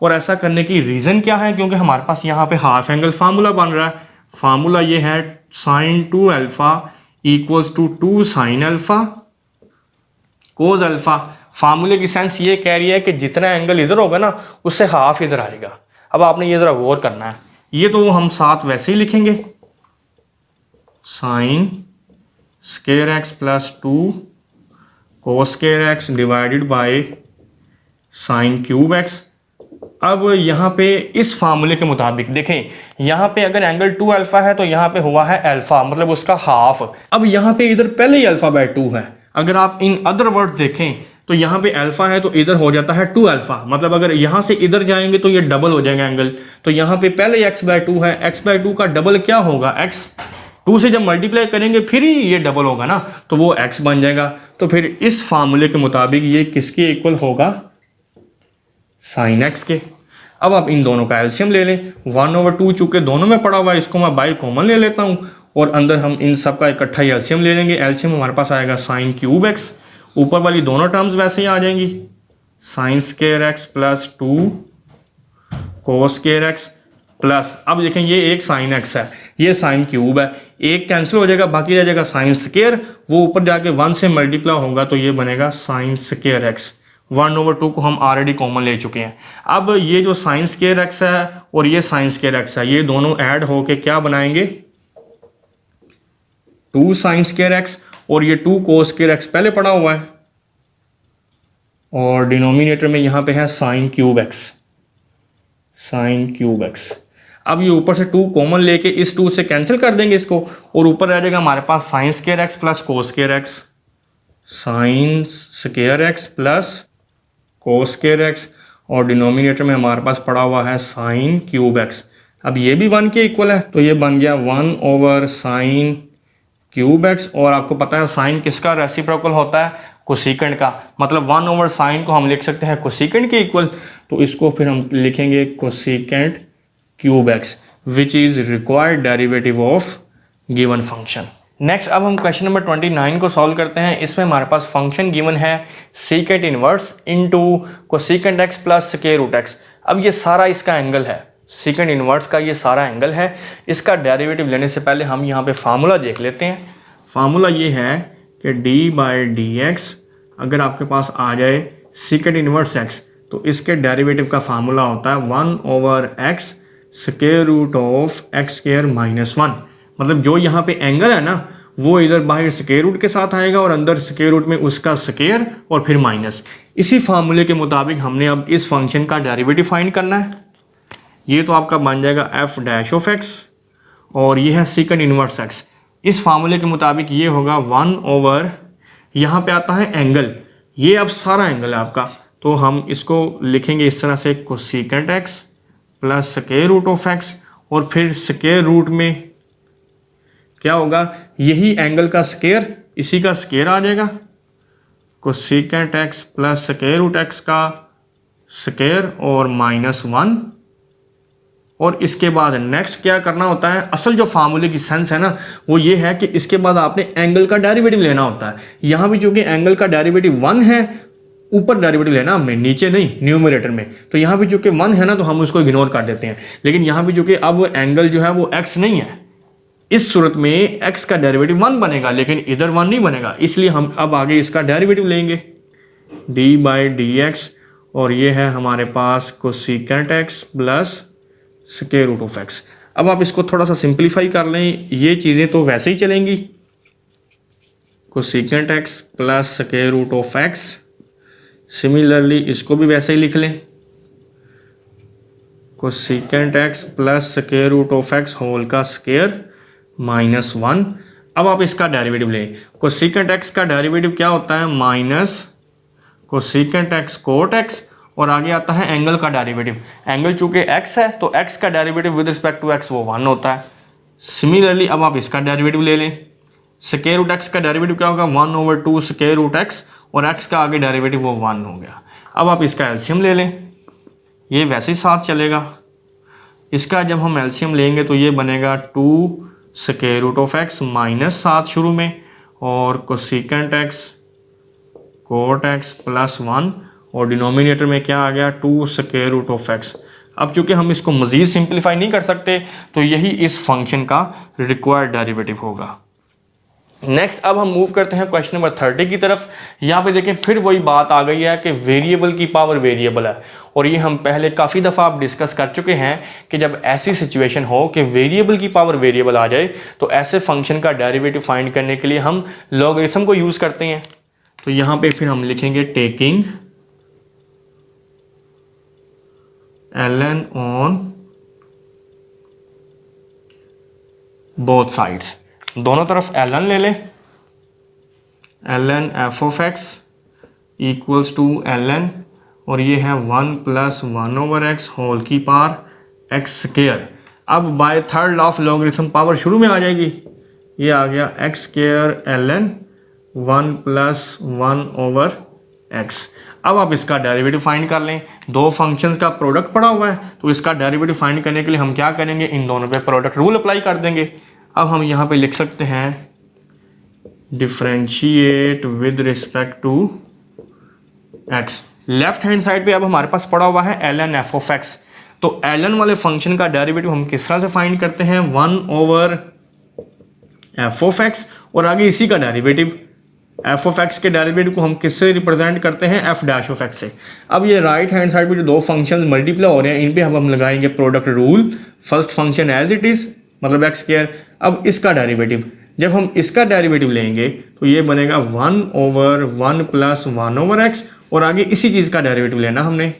और ऐसा करने की रीज़न क्या है, क्योंकि हमारे पास यहाँ पे हाफ एंगल फार्मूला बन रहा है। फार्मूला ये है sin 2α equals to 2 sine alpha cos alpha. फार्मूले की सेंस ये कह रही है कि जितना एंगल इधर होगा ना उससे हाफ इधर आएगा। अब आपने ये ज़रा गौर करना है, ये तो हम साथ वैसे ही लिखेंगे, sign square x plus 2 cos square x divided by sine cube x. अब यहाँ पे इस फार्मूले के मुताबिक देखें, यहाँ पे अगर एंगल 2 अल्फा है तो यहाँ पे हुआ है अल्फा, मतलब उसका हाफ। अब यहाँ पे इधर पहले ही अल्फा बाय 2 है। अगर आप इन अदर वर्ड देखें तो यहाँ पे अल्फा है तो इधर हो जाता है 2 अल्फा, मतलब अगर यहाँ से इधर जाएंगे तो ये डबल हो जाएगा एंगल। तो यहाँ पे पहले x बाय 2 है, x बाय 2 का डबल क्या होगा x, 2 से जब मल्टीप्लाई करेंगे फिर ही ये डबल होगा ना, तो वो x बन जाएगा। तो फिर इस फार्मूले के मुताबिक ये किसके इक्वल होगा, साइन एक्स के। अब आप इन दोनों का एलसीएम ले लें, 1/2 चूंकि दोनों में पड़ा हुआ है इसको मैं बाहर कॉमन ले लेता हूँ और अंदर हम इन सब का इकट्ठा ही एलसीएम ले लेंगे। एलसीएम हमारे पास आएगा साइन क्यूब एक्स, ऊपर वाली दोनों टर्म्स वैसे ही आ जाएंगी, साइन स्केयर एक्स प्लस 2 कोस स्केयर एक्स प्लस, अब देखें ये एक साइन एक्स है, ये साइन क्यूब है, एक कैंसिल हो जाएगा, बाकी रह जाएगा साइन स्केयर, वो ऊपर जाके 1 से मल्टीप्लाई होगा तो ये बनेगा साइन स्केयर एक्स। 1/2 को हम ऑलरेडी कॉमन ले चुके हैं। अब ये जो साइन स्केयर एक्स है और ये साइन स्केयर एक्स है, ये दोनों ऐड होके क्या बनाएंगे, 2 साइन स्केयर एक्स, और ये 2 कोस स्केयर एक्स पहले पड़ा हुआ है, और डिनोमिनेटर में यहाँ पे है sine cube x, sine cube x. अब ये ऊपर से 2 कॉमन लेके इस 2 से कैंसिल कर देंगे इसको, और ऊपर रह जाएगा हमारे पास sine square x plus cos square x, sine square x plus cos square x, और डिनोमिनेटर में हमारे पास पड़ा हुआ है साइन क्यूब एक्स। अब ये भी 1 के इक्वल है तो ये बन गया 1/sin क्यूब एक्स, और आपको पता है साइन किसका रेसिप्रोकल होता है, कोसेकेंट का, मतलब 1/sin को हम लिख सकते हैं कोसेकेंट के इक्वल, तो इसको फिर हम लिखेंगे cosecant cube x which is required derivative of given function. Next अब हम क्वेश्चन नंबर 29 को सॉल्व करते हैं। इसमें हमारे पास फंक्शन गिवन है secant inverse into cosecant x plus square root x. अब ये सारा इसका एंगल है, सीकेंट इनवर्स का ये सारा एंगल है। इसका डेरिवेटिव लेने से पहले हम यहाँ पे फार्मूला देख लेते हैं। फार्मूला ये है कि d/dx अगर आपके पास आ जाए सीकेंट इनवर्स x तो इसके डेरिवेटिव का फार्मूला होता है 1/x square root of x square minus 1। मतलब जो यहाँ पे एंगल है ना वो इधर बाहर स्क्वायर रूट के साथ आएगा और अंदर स्क्वायर रूट में उसका स्क्वायर और फिर माइनस। इसी फार्मूले के मुताबिक हमने अब इस फंक्शन का डेरिवेटिव फाइंड करना है। ये तो आपका बन जाएगा f'(x) और ये है सीकेंट इनवर्स x। इस फार्मूले के मुताबिक ये होगा 1/, यहाँ पे आता है एंगल, ये अब सारा एंगल है आपका, तो हम इसको लिखेंगे इस तरह से cosecant x plus square root of x, और फिर स्क्वायर रूट में क्या होगा, यही एंगल का स्क्वायर, इसी का स्क्वायर आ जाएगा, cosecant x plus square root x का स्क्वायर और -1। और इसके बाद नेक्स्ट क्या करना होता है, असल जो फार्मूले की सेंस है ना वो ये है कि इसके बाद आपने एंगल का डेरिवेटिव लेना होता है। यहाँ भी चूंकि एंगल का डेरिवेटिव 1 है, ऊपर डेरिवेटिव लेना हमने, नीचे नहीं, न्यूमरेटर में। तो यहाँ भी चूंकि 1 है ना तो हम उसको इग्नोर कर देते हैं। लेकिन यहाँ भी चूंकि अब एंगल जो है वो x नहीं है, इस सूरत में x का डेरिवेटिव 1 बनेगा, लेकिन इधर 1 नहीं बनेगा, इसलिए हम अब आगे इसका डेरिवेटिव लेंगे d/dx, और ये है हमारे पास cosecant x plus square root of x। अब आप इसको थोड़ा सा सिंप्लीफाई कर लें, ये चीज़ें तो वैसे ही चलेंगी, cosecant x plus square root of x। Similarly इसको भी वैसे ही लिख लें, cosecant x plus square root of x whole का स्क्वायर -1। अब आप इसका डेरिवेटिव लें, कोसेकेंट x का डेरिवेटिव क्या होता है, minus cosecant x cot x, और आगे आता है एंगल का डेरिवेटिव। एंगल चूंकि x है तो x का derivative with respect to x वो 1 होता है। सिमिलरली अब आप इसका डेरिवेटिव ले लें, स्क्वायर रूट x का डेरिवेटिव क्या होगा, 1/2 स्क्वायर रूट x, और x का आगे डेरिवेटिव वो 1 हो गया। अब आप इसका एलसीएम ले लें, ये वैसे ही साथ चलेगा। इसका जब हम एलसीएम लेंगे तो ये बनेगा 2 स्क्वायर रूट ऑफ x -7 शुरू में, और cosecant x cot x plus 1, और डिनोमिनेटर में क्या आ गया, 2 स्क्वायर रूट ऑफ x। अब चूंकि हम इसको मज़ीद सिंप्लीफाई नहीं कर सकते तो यही इस फंक्शन का रिक्वायर्ड डेरिवेटिव होगा। नेक्स्ट अब हम मूव करते हैं क्वेश्चन नंबर 30 की तरफ। यहाँ पे देखें फिर वही बात आ गई है कि वेरिएबल की पावर वेरिएबल है, और ये हम पहले काफ़ी दफ़ा आप डिस्कस कर चुके हैं कि जब ऐसी सिचुएशन हो कि वेरिएबल की पावर वेरिएबल आ जाए तो ऐसे फंक्शन का डेरिवेटिव फाइंड करने के लिए हम लॉगरिथम को यूज़ करते हैं। तो यहाँ पे फिर हम लिखेंगे taking ln on both sides, दोनों तरफ ln ले लें, ln f of x equals to ln, और ये है 1 + 1/x होल की पावर x स्क्वायर। अब by third law of logarithm power शुरू में आ जाएगी, ये आ गया x स्क्वायर ln 1 + 1/x। अब आप इसका डेरिवेटिव फाइंड कर लें, दो फंक्शंस का प्रोडक्ट पड़ा हुआ है तो इसका डेरिवेटिव फाइंड करने के लिए हम क्या करेंगे, इन दोनों पे प्रोडक्ट रूल अप्लाई कर देंगे। अब हम यहाँ पे लिख सकते हैं differentiate with respect to x। Left hand side पे अब हमारे पास पड़ा हुआ है ln f ऑफ x, तो ln वाले फंक्शन का डेरिवेटिव हम किस तरह से फाइंड करते हैं, 1/f ऑफ x, और आगे इसी का डेरिवेटिव f ऑफ x के डेरिवेटिव को हम किससे रिप्रेजेंट करते हैं, f डैश ऑफ x से। अब ये राइट हैंड साइड पे जो दो फंक्शन मल्टीप्लाई हो रहे हैं इन पे हम लगाएंगे product rule, first function as it is मतलब x स्क्वायर। अब इसका डेरिवेटिव, जब हम इसका डेरिवेटिव लेंगे तो ये बनेगा 1/1 + 1/x, और आगे इसी चीज़ का डेरिवेटिव लेना हमने,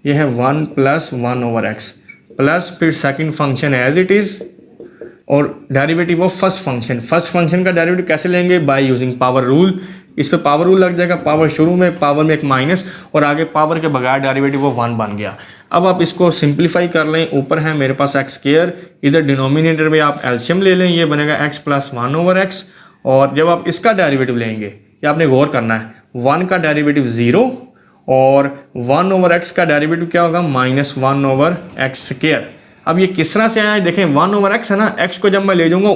ये है 1 + 1/x प्लस फिर second function as it is और डेरिवेटिव ऑफ फर्स्ट फंक्शन का डेरिवेटिव कैसे लेंगे, बाय यूजिंग पावर रूल। इस पे पावर रूल लग जाएगा, पावर शुरू में पावर में एक माइनस और आगे पावर के बगैर डेरिवेटिव वो 1 बन गया। अब आप इसको सिंप्लीफाई कर लें, ऊपर है मेरे पास x स्क्वायर, इधर डिनोमिनेटर में आप एलसीएम ले लें, ये बनेगा x + 1/x, और जब आप इसका डेरिवेटिव लेंगे, ये आपने गौर करना है, 1 का डेरिवेटिव 0 और 1/x का डेरिवेटिव क्या होगा, -1/x स्क्वायर। अब ये किस तरह से आया है, देखें 1/x है ना, x को जब मैं ले जाऊंगा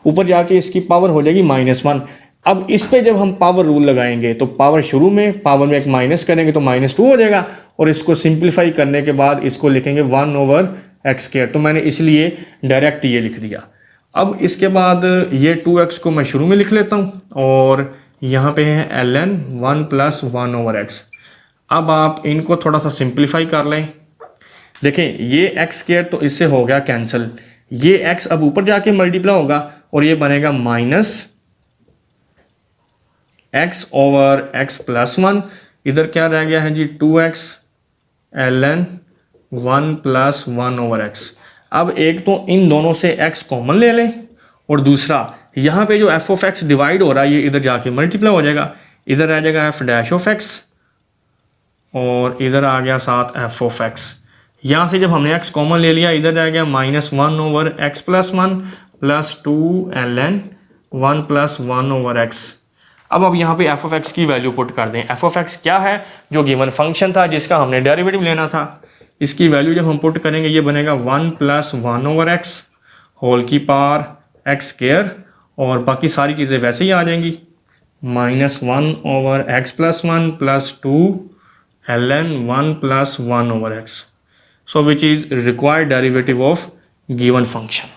ऊपर जाके इसकी पावर हो जाएगी -1। अब इस पे जब हम पावर रूल लगाएंगे तो पावर शुरू में पावर में एक माइनस करेंगे तो -2 हो जाएगा, और इसको सिंप्लीफाई करने के बाद इसको लिखेंगे 1/x स्क्वायर। तो मैंने इसलिए डायरेक्ट ये लिख दिया। अब इसके बाद ये 2x को मैं शुरू में लिख लेता हूँ, और यहाँ पे है ln 1 + 1/x। अब आप इनको थोड़ा सा सिंप्लीफाई कर लें, देखें ये x स्क्वायर तो इससे हो गया कैंसिल, ये x अब ऊपर जाके मल्टीप्लाई होगा और ये बनेगा -x/x + 1। इधर क्या रह गया है जी, 2x ln 1 + 1/x। अब एक तो इन दोनों से x कॉमन ले लें, और दूसरा यहाँ पे जो f ऑफ x डिवाइड हो रहा है ये इधर जाके मल्टीप्लाई हो जाएगा, इधर रह जाएगा f डैश ऑफ x और इधर आ गया साथ f ऑफ x। यहाँ से जब हमने x कॉमन ले लिया, इधर रह गया -1/x + 1 + 2 ln 1 + 1/x। अब यहाँ पे f ऑफ x की वैल्यू पुट कर दें। f ऑफ x क्या है, जो गिवन फंक्शन था जिसका हमने डेरिवेटिव लेना था, इसकी वैल्यू जब हम पुट करेंगे ये बनेगा 1 + 1/x होल की पावर x स्क्वायर, और बाकी सारी चीज़ें वैसे ही आ जाएंगी, -1/x + 1 + 2 ln 1 + 1/x, so which is required derivative of given function।